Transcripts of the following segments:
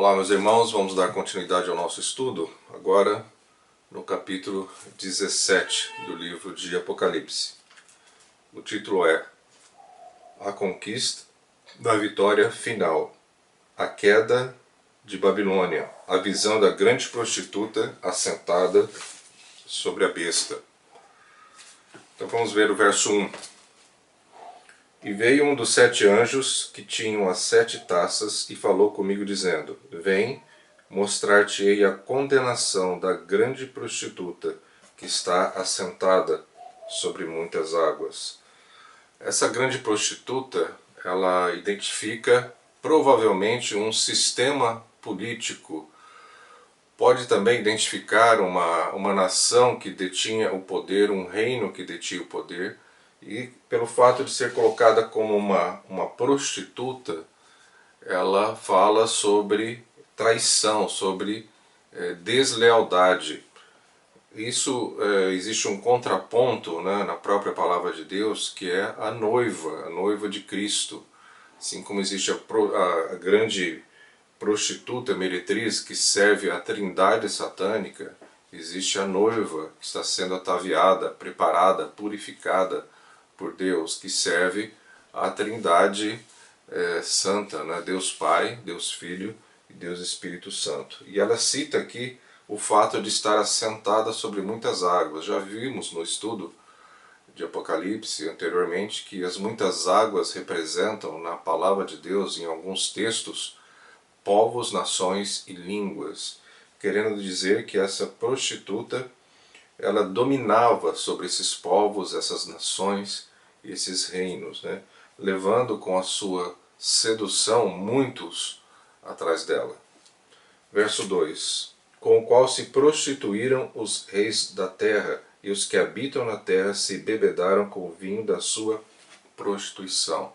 Olá, meus irmãos, vamos dar continuidade ao nosso estudo, agora no capítulo 17 do livro de Apocalipse. O título é A Conquista da Vitória Final, a Queda de Babilônia, a visão da grande prostituta assentada sobre a besta. Então vamos ver o verso 1. E veio um dos 7 anjos que tinham as 7 taças e falou comigo dizendo: Vem, mostrar-te-ei a condenação da grande prostituta que está assentada sobre muitas águas. Essa grande prostituta, ela identifica provavelmente um sistema político. Pode também identificar uma nação que detinha o poder, um reino que detinha o poder. E pelo fato de ser colocada como uma prostituta, ela fala sobre traição, sobre deslealdade. Isso existe um contraponto, né, na própria palavra de Deus, que é a noiva de Cristo. Assim como existe a grande prostituta meretriz que serve à trindade satânica, existe a noiva que está sendo ataviada, preparada, purificada por Deus, que serve à trindade santa, né? Deus Pai, Deus Filho e Deus Espírito Santo. E ela cita aqui o fato de estar assentada sobre muitas águas. Já vimos no estudo de Apocalipse anteriormente que as muitas águas representam na palavra de Deus, em alguns textos, povos, nações e línguas, querendo dizer que essa prostituta ela dominava sobre esses povos, essas nações, esses reinos, né? Levando com a sua sedução muitos atrás dela. Verso 2: Com o qual se prostituíram os reis da terra, e os que habitam na terra se bebedaram com o vinho da sua prostituição.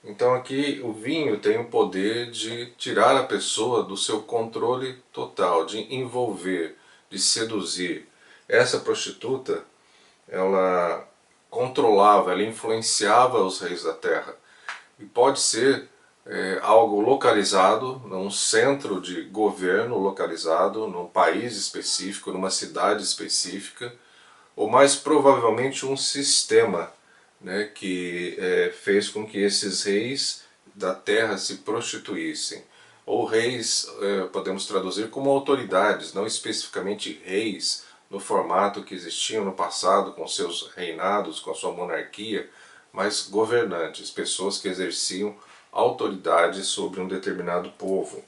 Então aqui o vinho tem o poder de tirar a pessoa do seu controle total, de envolver, de seduzir. Essa prostituta, ela controlava, ela influenciava os reis da terra. E pode ser algo localizado, num centro de governo localizado, num país específico, numa cidade específica, ou mais provavelmente um sistema, né, que fez com que esses reis da terra se prostituíssem. Ou reis, podemos traduzir como autoridades, não especificamente reis, no formato que existiam no passado, com seus reinados, com a sua monarquia, mas governantes, pessoas que exerciam autoridade sobre um determinado povo.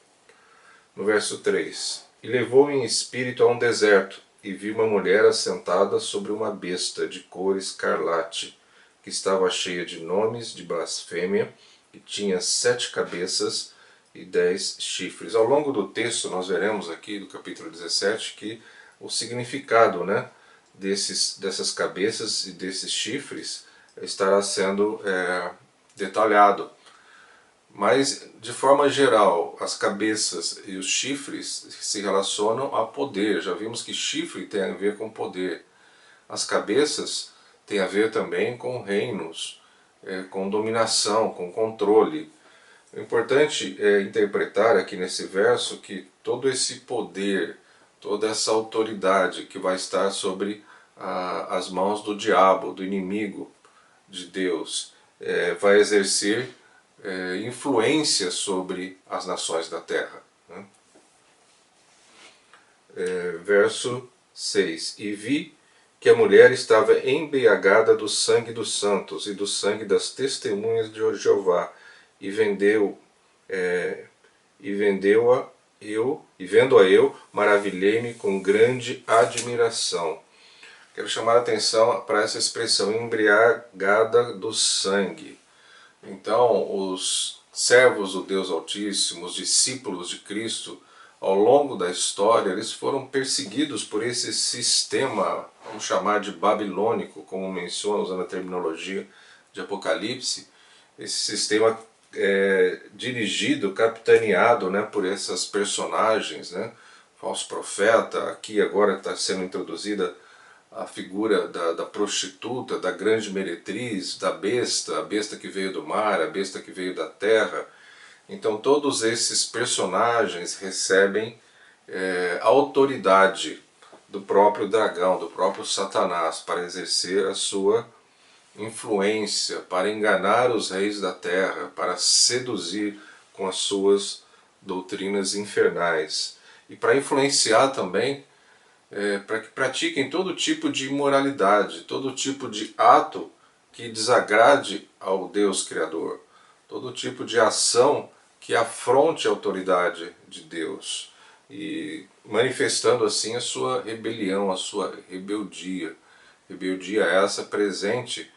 No verso 3: E levou-me em espírito a um deserto, e vi uma mulher assentada sobre uma besta de cor escarlate, que estava cheia de nomes de blasfêmia, e tinha 7 cabeças e 10 chifres. Ao longo do texto nós veremos aqui, do capítulo 17, que o significado, né, dessas cabeças e desses chifres estará sendo detalhado. Mas, de forma geral, as cabeças e os chifres se relacionam a poder. Já vimos que chifre tem a ver com poder. As cabeças têm a ver também com reinos, com dominação, com controle. O importante é interpretar aqui nesse verso que todo esse poder, toda essa autoridade que vai estar sobre as mãos do diabo, do inimigo de Deus, vai exercer influência sobre as nações da terra, né? Verso 6: E vi que a mulher estava embriagada do sangue dos santos e do sangue das testemunhas de Jeová, e vendo-a eu, maravilhei-me com grande admiração. Quero chamar a atenção para essa expressão, embriagada do sangue. Então, os servos do Deus Altíssimo, os discípulos de Cristo, ao longo da história, eles foram perseguidos por esse sistema, vamos chamar de babilônico, como menciona usando a terminologia de Apocalipse, esse sistema dirigido, capitaneado, né, por essas personagens, né, falso profeta. Aqui agora está sendo introduzida a figura da prostituta, da grande meretriz, da besta, a besta que veio do mar, a besta que veio da terra. Então todos esses personagens recebem a autoridade do próprio dragão, do próprio Satanás, para exercer a sua influência, para enganar os reis da terra, para seduzir com as suas doutrinas infernais e para influenciar também para que pratiquem todo tipo de imoralidade, todo tipo de ato que desagrade ao Deus Criador, todo tipo de ação que afronte a autoridade de Deus, e manifestando assim a sua rebelião, a sua rebeldia. Rebeldia essa presente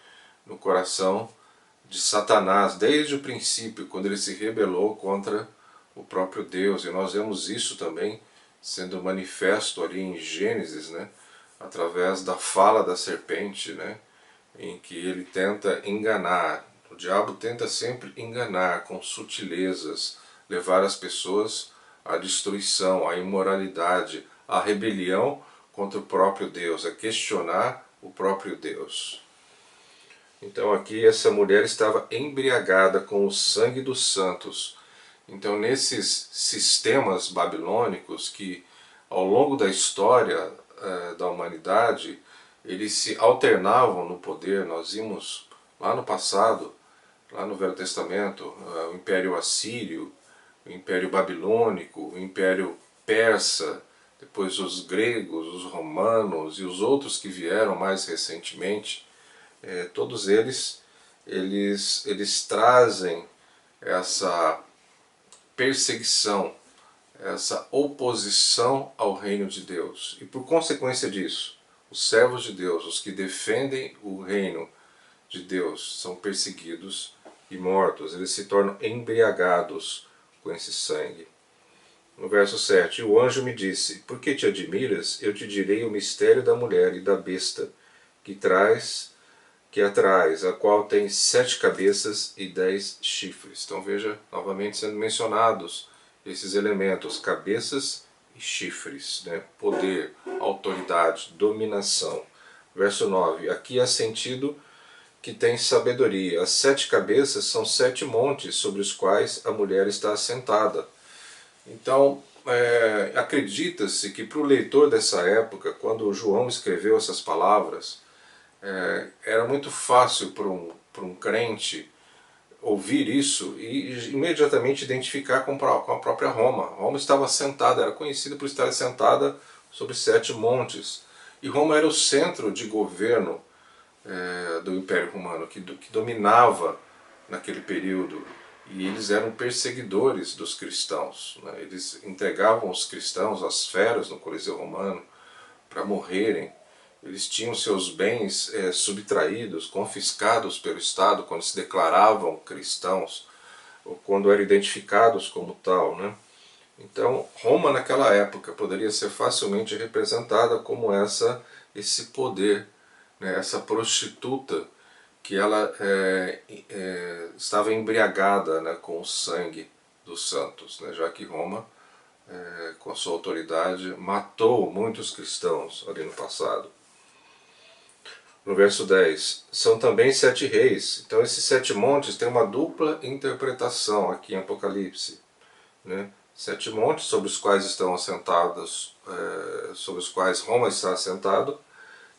no coração de Satanás desde o princípio, quando ele se rebelou contra o próprio Deus. E nós vemos isso também sendo manifesto ali em Gênesis, né, através da fala da serpente, né, em que ele tenta enganar. O diabo tenta sempre enganar com sutilezas, levar as pessoas à destruição, à imoralidade, à rebelião contra o próprio Deus, a questionar o próprio Deus. Então aqui essa mulher estava embriagada com o sangue dos santos. Então nesses sistemas babilônicos que ao longo da história da humanidade eles se alternavam no poder, nós vimos lá no passado, lá no Velho Testamento, o Império Assírio, o Império Babilônico, o Império Persa, depois os gregos, os romanos e os outros que vieram mais recentemente. Todos eles trazem essa perseguição, essa oposição ao reino de Deus. E por consequência disso, os servos de Deus, os que defendem o reino de Deus, são perseguidos e mortos. Eles se tornam embriagados com esse sangue. No verso 7, o anjo me disse, por que te admiras? Eu te direi o mistério da mulher e da besta, que atrás, a qual tem 7 cabeças e 10 chifres. Então veja, novamente sendo mencionados esses elementos, cabeças e chifres, né? Poder, autoridade, dominação. Verso 9, aqui há sentido que tem sabedoria. As 7 cabeças são 7 montes sobre os quais a mulher está assentada. Então, acredita-se que para o leitor dessa época, quando João escreveu essas palavras, era muito fácil para um crente ouvir isso e imediatamente identificar com a própria Roma. Roma estava assentada, era conhecida por estar assentada sobre 7 montes. E Roma era o centro de governo do Império Romano, que dominava naquele período. E eles eram perseguidores dos cristãos, né? Eles entregavam os cristãos às feras no Coliseu Romano para morrerem. Eles tinham seus bens subtraídos, confiscados pelo Estado quando se declaravam cristãos ou quando eram identificados como tal, né? Então Roma naquela época poderia ser facilmente representada como esse poder, né? Essa prostituta que ela estava embriagada, né, com o sangue dos santos, né? Já que Roma, com a sua autoridade, matou muitos cristãos ali no passado. No verso 10, são também 7 reis. Então esses 7 montes têm uma dupla interpretação aqui em Apocalipse, né? 7 montes sobre os quais estão assentados, sobre os quais Roma está assentado,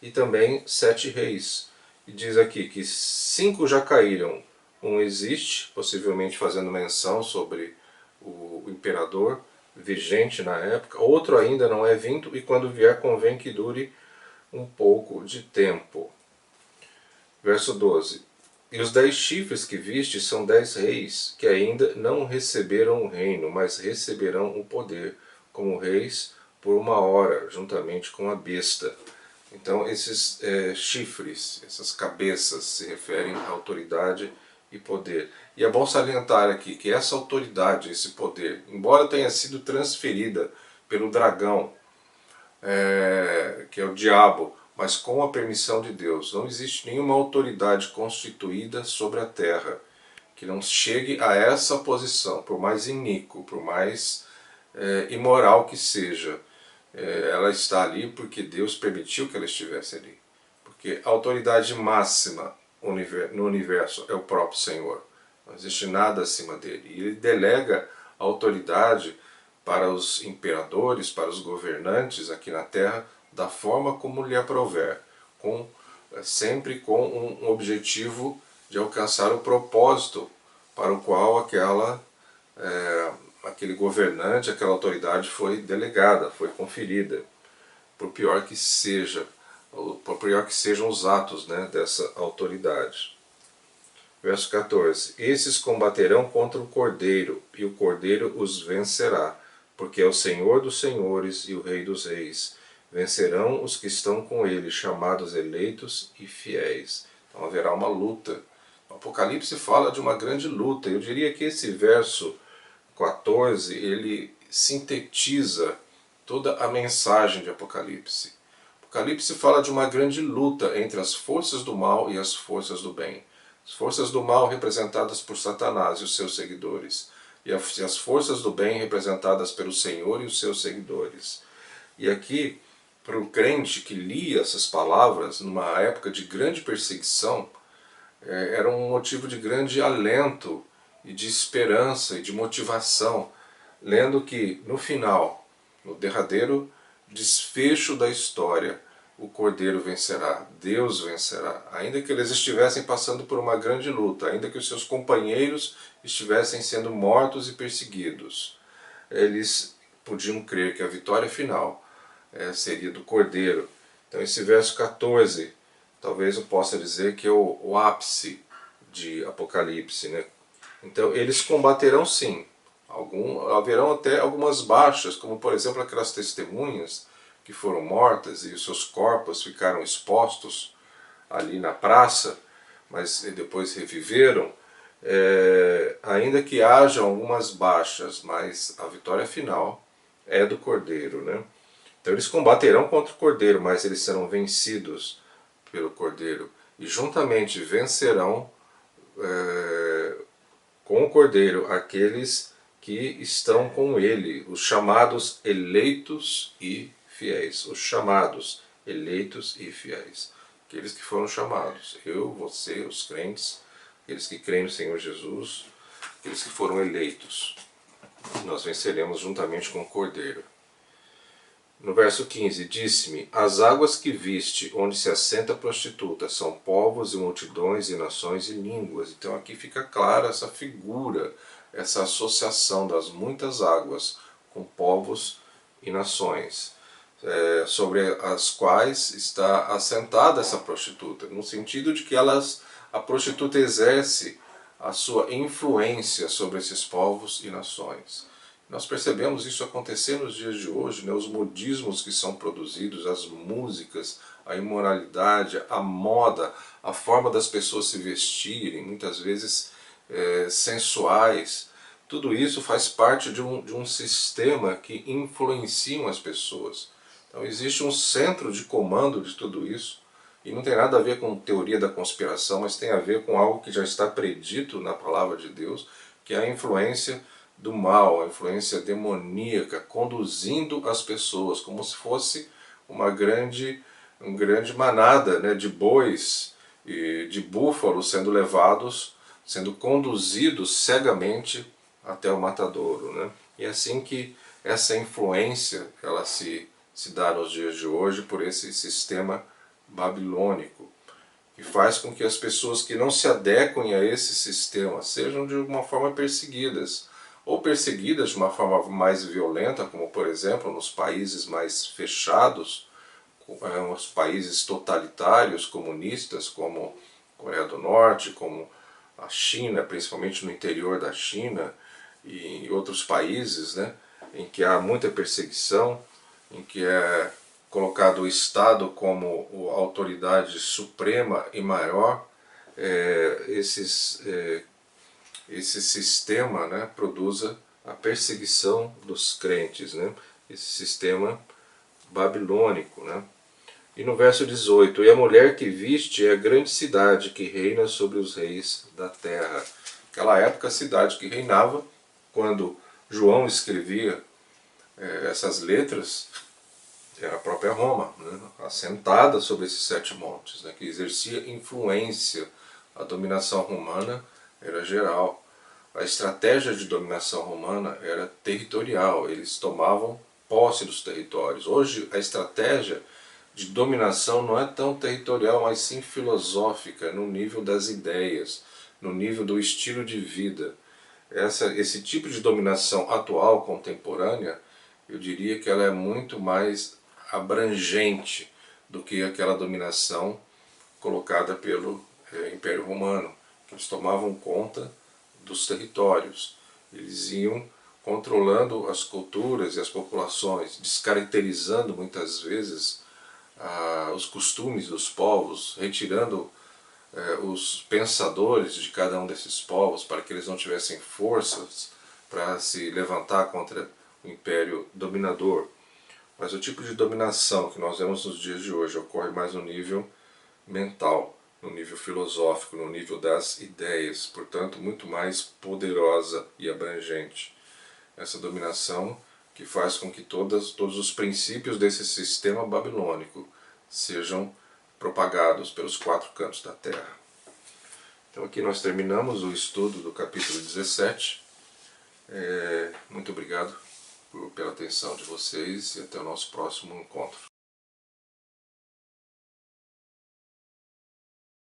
e também 7 reis. E diz aqui que 5 já caíram, um existe, possivelmente fazendo menção sobre o imperador vigente na época, outro ainda não é vindo, e quando vier convém que dure um pouco de tempo. Verso 12. E os 10 chifres que viste são 10 reis, que ainda não receberam o reino, mas receberão o poder, como reis, por 1 hora, juntamente com a besta. Então esses chifres, essas cabeças, se referem à autoridade e poder. E é bom salientar aqui que essa autoridade, esse poder, embora tenha sido transferida pelo dragão, que é o diabo, mas com a permissão de Deus. Não existe nenhuma autoridade constituída sobre a terra que não chegue a essa posição, por mais iníquo, por mais imoral que seja. Ela está ali porque Deus permitiu que ela estivesse ali. Porque a autoridade máxima no universo é o próprio Senhor. Não existe nada acima dele. E ele delega a autoridade para os imperadores, para os governantes aqui na Terra, da forma como lhe aprouver, sempre com um objetivo de alcançar o propósito para o qual aquele governante, aquela autoridade foi delegada, foi conferida, por pior que seja, por pior que sejam os atos, né, dessa autoridade. Verso 14: Esses combaterão contra o Cordeiro, e o Cordeiro os vencerá, porque é o Senhor dos senhores e o Rei dos reis. Vencerão os que estão com ele, chamados eleitos e fiéis. Então haverá uma luta. O Apocalipse fala de uma grande luta. Eu diria que esse verso 14, ele sintetiza toda a mensagem de Apocalipse. Apocalipse fala de uma grande luta entre as forças do mal e as forças do bem. As forças do mal representadas por Satanás e os seus seguidores, e as forças do bem representadas pelo Senhor e os seus seguidores. E aqui, para o crente que lia essas palavras, numa época de grande perseguição, era um motivo de grande alento e de esperança e de motivação, lendo que no final, no derradeiro desfecho da história, o Cordeiro vencerá, Deus vencerá, ainda que eles estivessem passando por uma grande luta, ainda que os seus companheiros estivessem sendo mortos e perseguidos, eles podiam crer que a vitória final seria do Cordeiro. Então esse verso 14, talvez eu possa dizer que é o ápice de Apocalipse, né? Então eles combaterão sim, haverão até algumas baixas, como por exemplo aquelas testemunhas que foram mortas e os seus corpos ficaram expostos ali na praça, mas depois reviveram, ainda que hajam algumas baixas, mas a vitória final é do Cordeiro, né? Então eles combaterão contra o Cordeiro, mas eles serão vencidos pelo Cordeiro, e juntamente vencerão com o Cordeiro aqueles que estão com ele, os chamados eleitos e fiéis. Os chamados eleitos e fiéis. Aqueles que foram chamados. Eu, você, os crentes, aqueles que creem no Senhor Jesus, aqueles que foram eleitos. Nós venceremos juntamente com o Cordeiro. No verso 15, disse-me: As águas que viste, onde se assenta a prostituta, são povos e multidões e nações e línguas. Então aqui fica clara essa figura, essa associação das muitas águas com povos e nações, sobre as quais está assentada essa prostituta, no sentido de que a prostituta exerce a sua influência sobre esses povos e nações. Nós percebemos isso acontecer nos dias de hoje, né? Os modismos que são produzidos, as músicas, a imoralidade, a moda, a forma das pessoas se vestirem, muitas vezes sensuais. Tudo isso faz parte de um sistema que influencia as pessoas. Então existe um centro de comando de tudo isso, e não tem nada a ver com teoria da conspiração, mas tem a ver com algo que já está predito na palavra de Deus, que é a influência do mal, a influência demoníaca, conduzindo as pessoas, como se fosse uma grande manada, né, de bois e de búfalos sendo levados, sendo conduzidos cegamente até o matadouro, né? E é assim que essa influência ela se dá nos dias de hoje por esse sistema babilônico, que faz com que as pessoas que não se adequem a esse sistema sejam de alguma forma perseguidas, ou perseguidas de uma forma mais violenta, como por exemplo nos países mais fechados, os países totalitários, comunistas, como Coreia do Norte, como a China, principalmente no interior da China e em outros países, né, em que há muita perseguição, em que é colocado o Estado como a autoridade suprema e maior. Esse sistema, né, produza a perseguição dos crentes, né, esse sistema babilônico, né. E no verso 18, e a mulher que viste é a grande cidade que reina sobre os reis da terra. Naquela época a cidade que reinava, quando João escrevia essas letras, era a própria Roma, né, assentada sobre esses 7 montes, né, que exercia influência. A dominação romana era geral. a estratégia de dominação romana era territorial, eles tomavam posse dos territórios. Hoje a estratégia de dominação não é tão territorial, mas sim filosófica, no nível das ideias, no nível do estilo de vida. Esse tipo de dominação atual, contemporânea, eu diria que ela é muito mais abrangente do que aquela dominação colocada pelo Império Romano, que eles tomavam conta dos territórios, eles iam controlando as culturas e as populações, descaracterizando muitas vezes os costumes dos povos, retirando os pensadores de cada um desses povos para que eles não tivessem forças para se levantar contra o império dominador. Mas o tipo de dominação que nós vemos nos dias de hoje ocorre mais no nível mental, no nível filosófico, no nível das ideias, portanto muito mais poderosa e abrangente. Essa dominação que faz com que todos os princípios desse sistema babilônico sejam propagados pelos 4 cantos da terra. Então aqui nós terminamos o estudo do capítulo 17. Muito obrigado pela atenção de vocês e até o nosso próximo encontro.